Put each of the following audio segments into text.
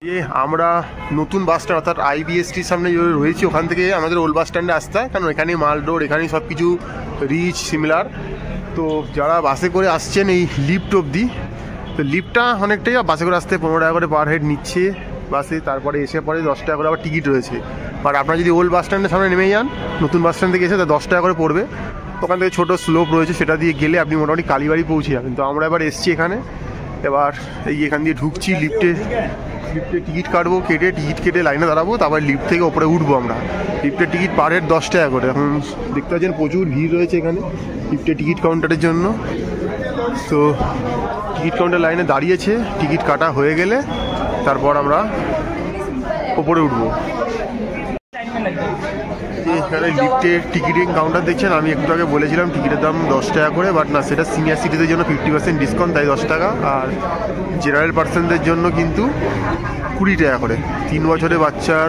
আমরা নতুন bus stand অর্থাৎ IBSTর সামনে রয়েছি, ওখান থেকে আমাদের ওল্ড বাস স্ট্যান্ডে আসতে হয়, কারণ এখানে মাল রোড, এখানেই সব কিছু রিচ সিমিলার। তো যারা বাসে করে আসছেন এই লিফট অবধি, তো লিফটটা অনেকটাই, বাসে করে আসতে 15 টাকা করে পার হেড নিচ্ছে বাসে, তারপরে এসে পরে 10 টাকা করে আবার টিকিট রয়েছে। বাট আপনারা যদি ওল্ড বাস স্ট্যান্ডের সামনে নেমে যান, নতুন বাস স্ট্যান্ড থেকে এসে, তা 10 টাকা করে পড়বে। ওখান থেকে ছোটো স্লোপ রয়েছে, সেটা দিয়ে গেলে আপনি মোটামুটি কালীবাড়ি পৌঁছে যাবেন। তো আমরা এবার এসছি এখানে, এবার এই এখান দিয়ে ঢুকছি, লিফটে টিকিট কাটবো, টিকিট কেটে লাইনে দাঁড়াবো, তারপর লিফট থেকে ওপরে উঠবো আমরা। লিফটের টিকিট পার হেড 10 টাকা করে। এখন দেখতে পাচ্ছেন প্রচুর ভিড় রয়েছে এখানে লিফটের টিকিট কাউন্টারের জন্য। তো টিকিট কাউন্টার লাইনে দাঁড়িয়েছে, টিকিট কাটা হয়ে গেলে তারপর আমরা ওপরে উঠবো। এখানে লিফটের টিকিটিং কাউন্টার দেখছেন, আমি একটু আগে বলেছিলাম টিকিটের দাম 10 টাকা করে, বাট না, সেটা সিনিয়র সিটিজের জন্য 50% ডিসকাউন্ট, তাই 10 টাকা। আর জেনারেল পার্সনদের জন্য কিন্তু 20 টাকা করে। 3 বছরের বাচ্চার,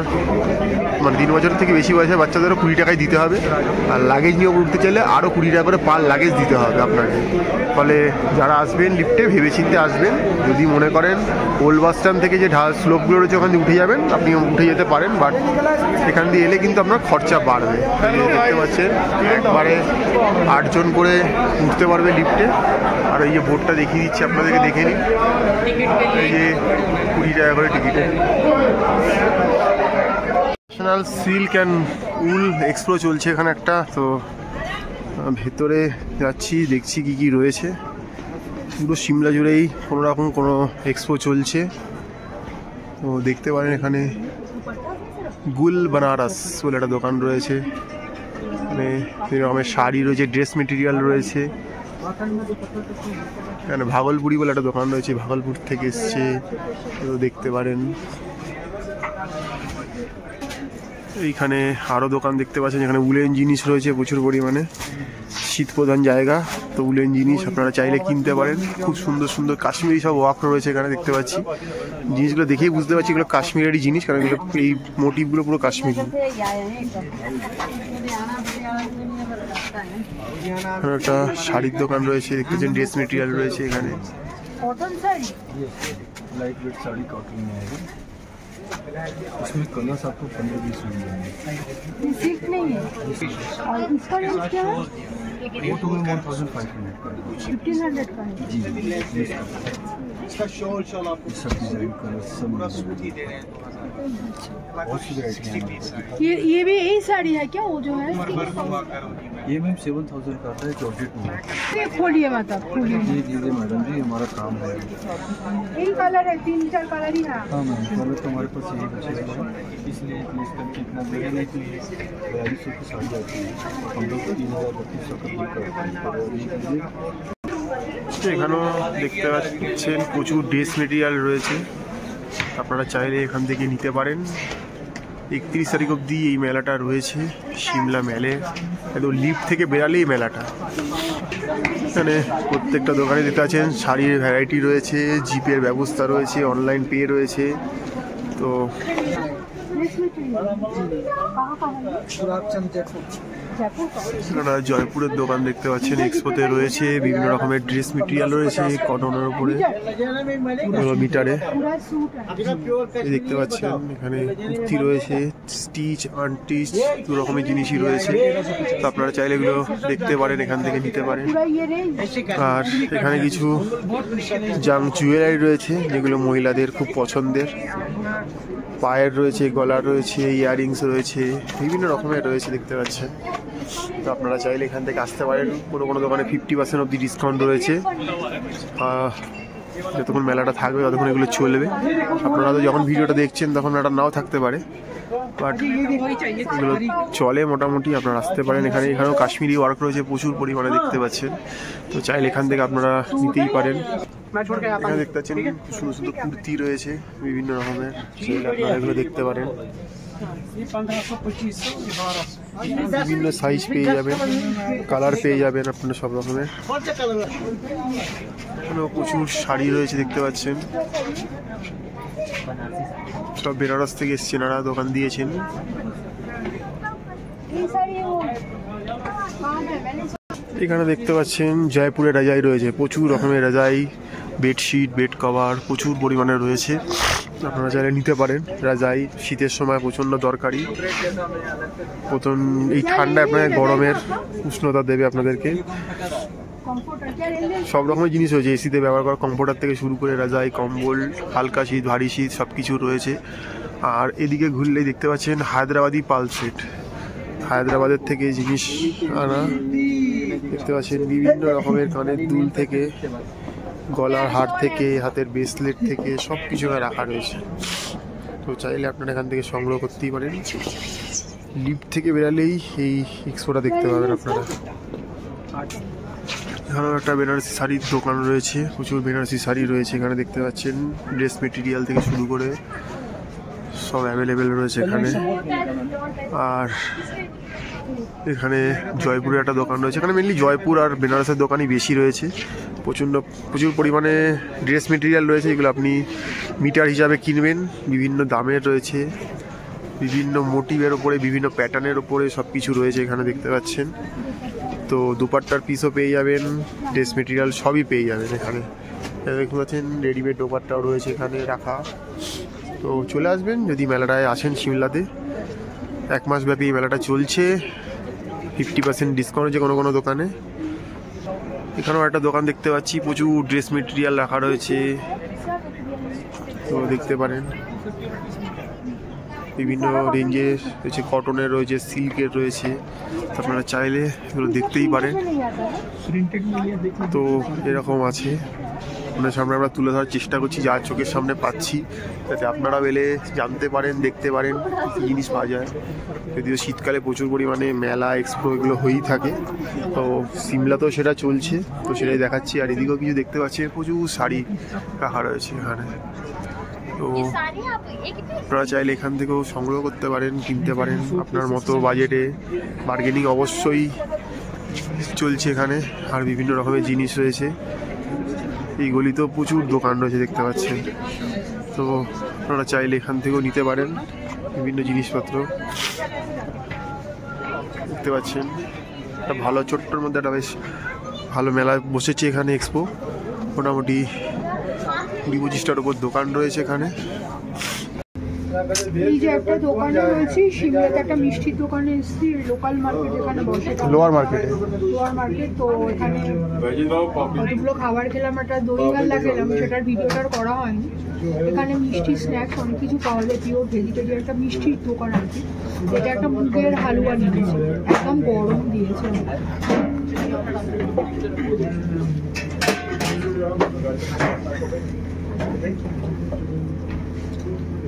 মানে 3 বছরের থেকে বেশি বয়সের বাচ্চাদেরও 20 টাকায় দিতে হবে। আর লাগেজ নিয়ে উঠতে চাইলে আরও 20 টাকা করে পার লাগেজ দিতে হবে আপনাকে। ফলে যারা আসবেন লিফটে ভেবেচিন্তে আসবেন। যদি মনে করেন ওল্ড বাস স্ট্যান্ড থেকে যে স্লোপগুলো রয়েছে ওখান দিয়ে উঠে যাবেন, আপনি উঠে যেতে পারেন, বাট এখান দিয়ে এলে কিন্তু আপনার খরচা বাড়বে। দেখতে পাচ্ছেন একবারে 8 জন করে উঠতে পারবে লিফটে। আর এই যে বোর্ডটা দেখিয়ে দিচ্ছি আপনাদেরকে, দেখে নিন, এই যে 20 টাকা করে টিকিটে। National silk and wool expo চলছে এখানে একটা, তো ভেতরে যাচ্ছি, দেখছি কি কি রয়েছে। পুরো সিমলা জুড়েই কোনোরকম কোনো এক্সপো চলছে। তো দেখতে পারেন এখানে গুল বানারস বলে একটা দোকান রয়েছে, মানে বিভিন্ন রকমের শাড়ি রয়েছে, ড্রেস মেটেরিয়াল রয়েছে। এখানে ভাগলপুরি বলে একটা দোকান রয়েছে, ভাগলপুর থেকে এসছে, তো দেখতে পারেন। এইখানে আরও দোকান দেখতে পাচ্ছেন, এখানে উলেন জিনিস রয়েছে প্রচুর পরিমাণে, শীত প্রধান জায়গা, তো উলেন জিনিস আপনারা চাইলে কিনতে পারেন। খুব সুন্দর সুন্দর কাশ্মীরি সব ওয়ার্ক রয়েছে এখানে, দেখতে পাচ্ছি। জিনিসগুলো দেখেই বুঝতে পারছি এগুলো কাশ্মীরেরই জিনিস, কারণ এগুলো এই মোটিভগুলো পুরো কাশ্মীরি। একটা শাড়ির দোকান রয়েছে, দেখতে পাচ্ছেন, ড্রেস মেটেরিয়াল রয়েছে এখানে। इसमें कलर्स आपको 15-20 मिल जाएंगे। सिल्क नहीं है। और इसका रेंज क्या है? वो तो 1500 का 1500 का है जी। इसका शॉल आपको सब डिजाइन कलर सब दे रहे हैं। बहुत सी वैरायटी। ये भी यही साड़ी है क्या, वो जो है? ये मैम 7000 का आता है, जॉर्जेट में। ये खोलिए, मतलब खोलिए। जी मैडम जी, हमारा काम है। यही कलर है, 3-4 कलर ही है। हाँ मैम, कलर तो हमारे पास यही बचेगा, इसलिए करके इतना देगा नहीं कि 4200 की साड़ी आती है, हम लोग 3000-3200 का बिल करते हैं। এখানেও দেখতে পাচ্ছেন প্রচুর ড্রেস মেটেরিয়াল রয়েছে, আপনারা চাইলে এখান থেকে নিতে পারেন। 31 তারিখ অবধি এই মেলাটা রয়েছে, সিমলা মেলে, একদম লিফট থেকে বেরালেই মেলাটা। এখানে প্রত্যেকটা দোকানে দেখতে পাচ্ছেন শাড়ির ভ্যারাইটি রয়েছে, জিপের ব্যবস্থা রয়েছে, অনলাইন পে রয়েছে। তো আপনারা জয়পুরের দোকান দেখতে পাচ্ছেন, এক্সপোতে রয়েছে বিভিন্ন রকমের ড্রেস মেটেরিয়াল রয়েছে কটনের উপরে মিটারে দেখতে পাচ্ছেন। এখানে কুর্তি রয়েছে, স্টিচ আনস্টিচ দু রকমের জিনিসই রয়েছে, তো আপনারা চাইলে এগুলো দেখতে পারেন, এখান থেকে নিতে পারেন। আর এখানে কিছু জাম জুয়েলারি রয়েছে যেগুলো মহিলাদের খুব পছন্দের, পায়ের রয়েছে, গলার রয়েছে, ইয়াররিংস রয়েছে, বিভিন্ন রকমের রয়েছে দেখতে পাচ্ছেন। তো আপনারা চাইলে এখান থেকে আসতে পারেন। কোনো কোনো দোকানে 50% অবধি ডিসকাউন্ট রয়েছে, যতক্ষণ মেলাটা থাকবে ততক্ষণ এগুলো চলবে। আপনারা তো যখন ভিডিওটা দেখছেন তখন মেলাটা নাও থাকতে পারে, বাট এগুলো চলে মোটামুটি, আপনারা আসতে পারেন। এখানেও কাশ্মীরি ওয়ার্ক রয়েছে প্রচুর পরিমাণে দেখতে পাচ্ছেন, তো চাইলে এখান থেকে আপনারা নিতেই পারেন। এখানে দেখতে পাচ্ছেন সুন্দর সুন্দর কুর্তি রয়েছে বিভিন্ন রকমের, চাইলে আপনারা এগুলো দেখতে পারেন। বিভিন্ন সাইজ পেয়ে যাবেন, কালার পেয়ে যাবেন আপনারা সব রকমের। এখানেও প্রচুর শাড়ি রয়েছে দেখতে পাচ্ছেন, সব বেনারস থেকে এসছে, এনারা দোকান দিয়েছেন। এখানে দেখতে পাচ্ছেন জয়পুরের রাজাই রয়েছে, প্রচুর রকমের রাজাই, বেডশিট, বেড কভার প্রচুর পরিমাণে রয়েছে। আপনারা চাইলে নিতে পারেন। রাজাই শীতের সময় প্রচণ্ড দরকারি, প্রথম এই ঠান্ডায় আপনার গরমের উষ্ণতা দেবে আপনাদেরকে। সব রকমের জিনিস রয়েছে, এসিতে ব্যবহার করা কমফোর্টার থেকে শুরু করে রাজাই, কম্বল, হালকা শীত, ভারী শীত সব কিছু রয়েছে। আর এদিকে ঘুরলেই দেখতে পাচ্ছেন হায়দ্রাবাদি পালস সেট, হায়দ্রাবাদের থেকে জিনিস আনা। দেখতে পাচ্ছেন বিভিন্ন রকমের কানের দুল থেকে, গলার হার থেকে, হাতের ব্রেসলেট থেকে সব কিছু রাখা রয়েছে। তো চাইলে আপনারা এখান থেকে সংগ্রহ করতেই পারেন। লিফট থেকে বেরালেই এই এক্সপোটা দেখতে পাবেন আপনারা। এখানেও একটা বেনারসি শাড়ির দোকান রয়েছে, প্রচুর বেনারসি শাড়ি রয়েছে এখানে দেখতে পাচ্ছেন। ড্রেস মেটেরিয়াল থেকে শুরু করে সব অ্যাভেলেবেল রয়েছে এখানে। আর এখানে জয়পুরে একটা দোকান রয়েছে, এখানে মেনলি জয়পুর আর বেনারসের দোকানই বেশি রয়েছে। প্রচুর পরিমাণে ড্রেস মেটেরিয়াল রয়েছে, এগুলো আপনি মিটার হিসাবে কিনবেন। বিভিন্ন দামের রয়েছে, বিভিন্ন মোটিভের ওপরে, বিভিন্ন প্যাটার্নের ওপরে সব কিছু রয়েছে এখানে দেখতে পাচ্ছেন। তো দুপাট্টার পিসও পেয়ে যাবেন, ড্রেস মেটেরিয়াল সবই পেয়ে যাবেন এখানে। দেখতে পাচ্ছেন রেডিমেড দোপাট্টাও রয়েছে এখানে রাখা। তো চলে আসবেন যদি মেলাটায় আসেন সিমলাতে। 1 মাস ব্যাপী এই মেলাটা চলছে, 50% ডিসকাউন্ট হচ্ছে কোনো কোনো দোকানে। এখানেও একটা দোকান দেখতে পাচ্ছি, প্রচুর ড্রেস মেটেরিয়াল রাখা রয়েছে। তো দেখতে পারেন বিভিন্ন রেঞ্জের রয়েছে, কটনের রয়েছে, সিল্কের রয়েছে। আপনারা চাইলে এগুলো দেখতেই পারেন। তো এরকম আছে, আপনার সামনে আমরা তুলে ধরার চেষ্টা করছি, যা চোখের সামনে পাচ্ছি, যাতে আপনারা এলে জানতে পারেন, দেখতে পারেন কী জিনিস পাওয়া যায়। যদিও শীতকালে প্রচুর পরিমাণে মেলা, এক্সপো এগুলো হয়েই থাকে, তো সিমলাতেও সেটা চলছে, তো সেটাই দেখাচ্ছি। আর এদিকেও কিছু দেখতে পাচ্ছি, প্রচুর শাড়ি রাখা রয়েছে এখানে। তো আপনারা চাইলে এখান থেকেও সংগ্রহ করতে পারেন, কিনতে পারেন আপনার মতো বাজেটে। বার্গেনিং অবশ্যই চলছে এখানে। আর বিভিন্ন রকমের জিনিস রয়েছে, এই গলিতেও প্রচুর দোকান রয়েছে দেখতে পাচ্ছেন। তো আপনারা চাইলে এখান থেকেও নিতে পারেন বিভিন্ন জিনিসপত্র। দেখতে পাচ্ছেন একটা ভালো ছোট্টর মধ্যে একটা বেশ ভালো মেলা বসেছে এখানে, এক্সপো। মোটামুটি 20-25টার উপর দোকান রয়েছে এখানে। এই যে একটা দোকানে রয়েছে, সিমলাতে একটা মিষ্টির দোকানে এসেছি, লোকাল মার্কেট এখানে বসে, লোয়ার মার্কেটে। Lower market. তো এখানে কতগুলো খাবার খেলাম, একটা দই গাল্লা খেলাম, সেটার ভিডিওটার করা হয়নি। এখানে মিষ্টি স্ন্যাক্স অনেক কিছু পাওয়া যায়, পিওর ভেজিটেরিয়ান একটা মিষ্টির দোকান আর কি। এটা একটা মুগের হালুয়া নিয়েছে, একদম গরম দিয়েছে।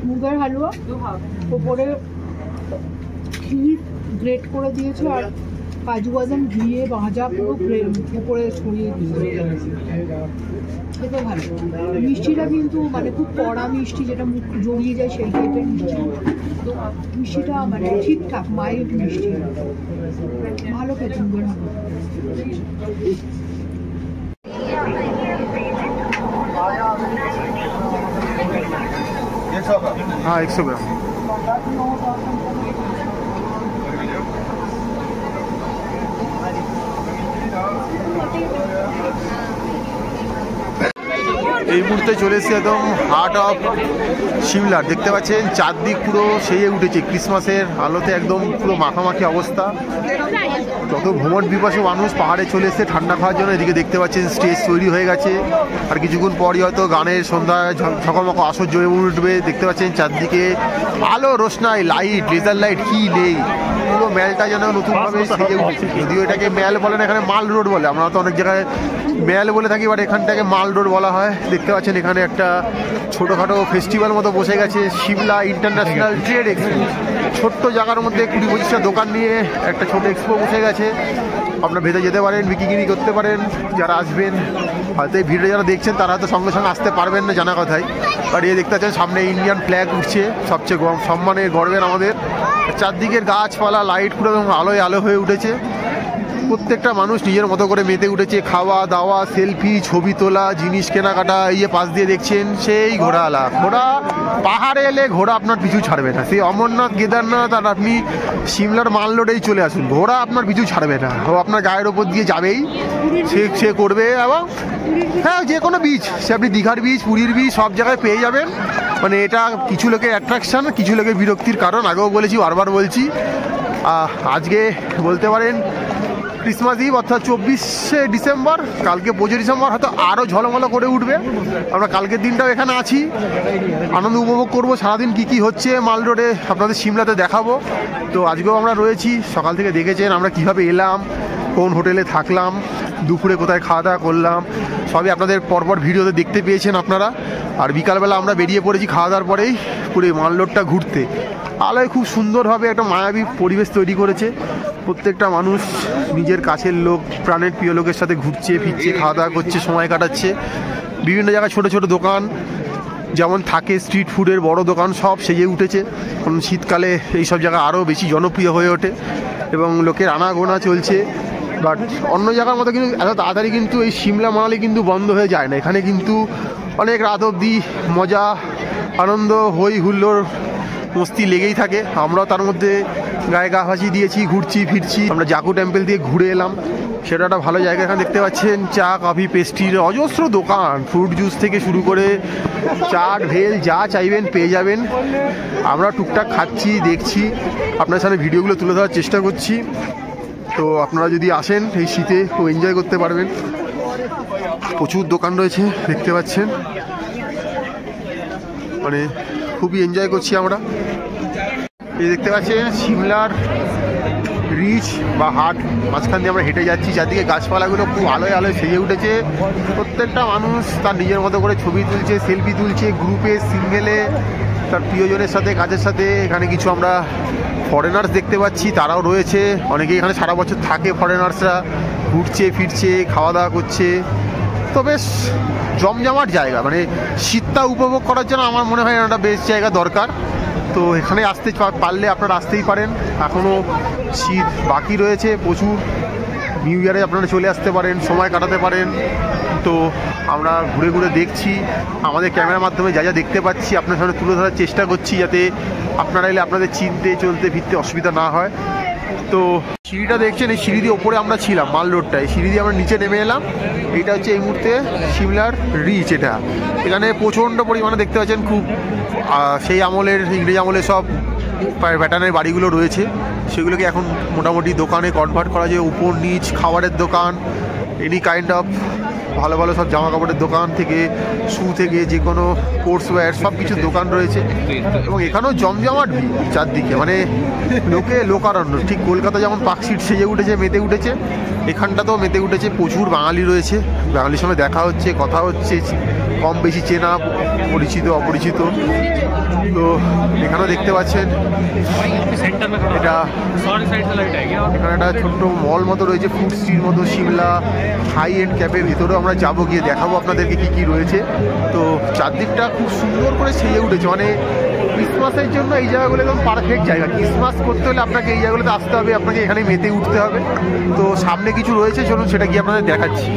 মুগের হালুয়া, ওপরে ক্ষীর গ্রেট করে দিয়েছে, আর কাজু বাদাম ঘিয়ে ভাজা পুরো উপরে ছড়িয়ে দিয়েছে। খেতে ভালো। মিষ্টিটা কিন্তু মানে খুব কড়া মিষ্টি, যেটা মুখ জড়িয়ে যায় সেই টাইপের মিষ্টি। মিষ্টিটা মানে ঠিকঠাক মাইল্ড মিষ্টি, ভালো খেতে মুগের হালুয়া। हाँ 100 ग्राम। এই মুহূর্তে চলে এসেছে একদম হার্ট অফ সিমলার। দেখতে পাচ্ছেন চারদিক পুরো সেজে উঠেছে ক্রিসমাসের আলোতে, একদম পুরো মাখামাখি অবস্থা। যত ভ্রমণ পিপাসু মানুষ পাহাড়ে চলে এসেছে ঠান্ডা খাওয়ার জন্য। এদিকে দেখতে পাচ্ছেন স্টেজ তৈরি হয়ে গেছে, আর কিছুক্ষণ পরই হয়তো গানের সন্ধ্যায় ঝকমক আসর জমে উঠবে। দেখতে পাচ্ছেন চারদিকে আলো, রোশনাই, লাইট, লেজার লাইট কি নেই, পুরো ম্যালটা যেন নতুনভাবে সেজে উঠেছে। যদিও এটাকে ম্যাল বলে না, এখানে মাল রোড বলে। আমরা তো অনেক জায়গায় ম্যাল বলে থাকি, বাট এখানটাকে মাল রোড বলা হয়। দেখতে পাচ্ছেন এখানে একটা ছোটোখাটো ফেস্টিভ্যাল মতো বসে গেছে, সিমলা ইন্টারন্যাশনাল ট্রেড এক্সপো। ছোট্ট জায়গার মধ্যে 20-25টা দোকান নিয়ে একটা ছোটো এক্সপো বসে গেছে। আপনার ভেতরে যেতে পারেন, বিক্রি করতে পারেন। যারা আসবেন, হয়তো এই ভিডিও যারা দেখছেন তারা হয়তো সঙ্গে সঙ্গে আসতে পারবেন না, জানা কথাই। বাট এই দেখতে পাচ্ছেন সামনে ইন্ডিয়ান ফ্ল্যাগ উঠছে, সবচেয়ে সম্মানের, গর্বের আমাদের। চারদিকের গাছপালা, লাইট পুরো আলোয় আলো হয়ে উঠেছে। প্রত্যেকটা মানুষ নিজের মতো করে মেতে উঠেছে, খাওয়া দাওয়া, সেলফি, ছবি তোলা, জিনিস কেনাকাটা। এই যে পাশ দিয়ে দেখছেন সেই ঘোড়াওয়ালা, ঘোড়া পাহাড়ে এলে ঘোড়া আপনার পিছু ছাড়বে না। সেই অমরনাথ, কেদারনাথ আর আপনি সিমলার মাল রোডেই চলে আসুন, ঘোড়া আপনার পিছু ছাড়বে না, ও আপনার গায়ের ওপর দিয়ে যাবেই, সে করবে। এবং হ্যাঁ, যে কোনো বীচ, সে আপনি দীঘার বীচ, পুরীর বীচ, সব জায়গায় পেয়ে যাবেন। মানে এটা কিছু লোকের অ্যাট্রাকশান, কিছু লোকের বিরক্তির কারণ। আগেও বলেছি, বারবার বলছি। আজকে বলতে পারেন ক্রিসমাস ইভ, অর্থাৎ 24শে ডিসেম্বর। কালকে 25 ডিসেম্বর হয়তো আরও ঝলমলো করে উঠবে। আমরা কালকের দিনটাও এখানে আছি, আনন্দ উপভোগ করবো। সারাদিন কী কী হচ্ছে মাল রোডে আপনাদের সিমলাতে দেখাবো। তো আজকেও আমরা রয়েছি, সকাল থেকে দেখেছেন আমরা কীভাবে এলাম, কোন হোটেলে থাকলাম, দুপুরে কোথায় খাওয়া দাওয়া করলাম, সবই আপনাদের পরপর ভিডিওতে দেখতে পেয়েছেন আপনারা। আর বিকালবেলা আমরা বেরিয়ে পড়েছি খাওয়া দাওয়ার পরেই পুরো মাল রোডটা ঘুরতে। আলোয় খুব সুন্দরভাবে একটা মায়াবী পরিবেশ তৈরি করেছে। প্রত্যেকটা মানুষ নিজের কাছের লোক, প্রাণের প্রিয় লোকের সাথে ঘুরছে ফিরছে, খাওয়া দাওয়া করছে, সময় কাটাচ্ছে। বিভিন্ন জায়গায় ছোট ছোট দোকান যেমন থাকে, স্ট্রিট ফুডের বড় দোকান সব সেজে উঠেছে। কারণ শীতকালে এইসব জায়গা আরও বেশি জনপ্রিয় হয়ে ওঠে এবং লোকের আনাগোনা চলছে। বাট অন্য জায়গার মতো কিন্তু এত তাড়াতাড়ি কিন্তু এই সিমলা মানালি কিন্তু বন্ধ হয়ে যায় না। এখানে কিন্তু অনেক রাত অবধি মজা, আনন্দ, হই হুল্লোড়, মস্তি লেগেই থাকে। আমরাও তার মধ্যে গায়ে গা ভাসি দিয়েছি, ঘুরছি ফিরছি। আমরা জাকু টেম্পল দিয়ে ঘুরে এলাম, সেটা একটা ভালো জায়গা। এখানে দেখতে পাচ্ছেন চা, কফি, পেস্ট্রির অজস্র দোকান, ফ্রুট জুস থেকে শুরু করে চাট, ভেল, যা চাইবেন পেয়ে যাবেন। আমরা টুকটাক খাচ্ছি, দেখছি, আপনার সামনে ভিডিওগুলো তুলে ধরার চেষ্টা করছি। তো আপনারা যদি আসেন এই শীতে খুব এনজয় করতে পারবেন। প্রচুর দোকান রয়েছে দেখতে পাচ্ছেন, মানে খুবই এনজয় করছি আমরা। এই দেখতে পাচ্ছেন সিমলার রিচ বা হাট, মাঝখান দিয়ে আমরা হেঁটে যাচ্ছি। চারদিকে গাছপালাগুলো খুব আলোয় আলোয় সেজে উঠেছে। প্রত্যেকটা মানুষ তার নিজের মতো করে ছবি তুলছে, সেলফি তুলছে, গ্রুপে, সিঙ্গেলে, তার প্রিয়জনের সাথে, কাজের সাথে। এখানে কিছু আমরা ফরেনার্স দেখতে পাচ্ছি, তারাও রয়েছে। অনেকেই এখানে সারা বছর থাকে ফরেনার্সরা, ঘুরছে ফিরছে, খাওয়া দাওয়া করছে। তো বেশ জমজমাট জায়গা, মানে শীতটা উপভোগ করার জন্য আমার মনে হয় একটা বেশ জায়গা দরকার। তো এখানে আসতে পারলে আপনারা আসতেই পারেন, এখনও শীত বাকি রয়েছে প্রচুর। নিউ ইয়ারে আপনারা চলে আসতে পারেন, সময় কাটাতে পারেন। তো আমরা ঘুরে ঘুরে দেখছি, আমাদের ক্যামেরার মাধ্যমে যা যা দেখতে পাচ্ছি আপনার সামনে তুলে ধরার চেষ্টা করছি, যাতে আপনারা এলে আপনাদের চিনতে চলতে ফিরতে অসুবিধা না হয়। তো সিঁড়িটা দেখছেন, এই সিঁড়ি দিয়ে ওপরে আমরা ছিলাম মাল রোডটায়, সিঁড়ি দিয়ে আমরা নিচে নেমে এলাম। এইটা হচ্ছে এই মুহূর্তে সিমলার রিচ। এটা এখানে প্রচণ্ড পরিমাণে দেখতে পাচ্ছেন, খুব সেই আমলের, ইংরেজ আমলের সব প্যাটার্নের বাড়িগুলো রয়েছে। সেগুলোকে এখন মোটামুটি দোকানে কনভার্ট করা যায়, উপর নিচ, খাবারের দোকান, এনি কাইন্ড অফ ভালো ভালো সব জামা কাপড়ের দোকান থেকে শু থেকে যে কোনো স্পোর্টসওয়্যার সব কিছুর দোকান রয়েছে। এবং এখানেও জমজমাট চারদিকে, মানে লোকারণ্য। ঠিক কলকাতা যেমন পার্কস্ট্রিট সেজে উঠেছে, মেতে উঠেছে, এখানটাতেও মেতে উঠেছে। প্রচুর বাঙালি রয়েছে, বাঙালির সঙ্গে দেখা হচ্ছে, কথা হচ্ছে, কম বেশি চেনা, পরিচিত অপরিচিত। তো এখানেও দেখতে পাচ্ছেন এটা, এখানে একটা ছোট্ট মল মতো রয়েছে, ফুড স্ট্রিট মতো, সিমলা হাই এন্ড ক্যাফের ভিতরেও আমরা যাবো, গিয়ে দেখাবো আপনাদেরকে কী কী রয়েছে। তো চারদিকটা খুব সুন্দর করে সেজে উঠেছে, মানে ক্রিসমাসের জন্য এই জায়গাগুলো একদম পারফেক্ট জায়গা। ক্রিসমাস করতে হলে আপনাকে এই জায়গাগুলোতে আসতে হবে, আপনাকে এখানে মেতে উঠতে হবে। তো সামনে কিছু রয়েছে, চলুন সেটা গিয়ে আপনাদের দেখাচ্ছি।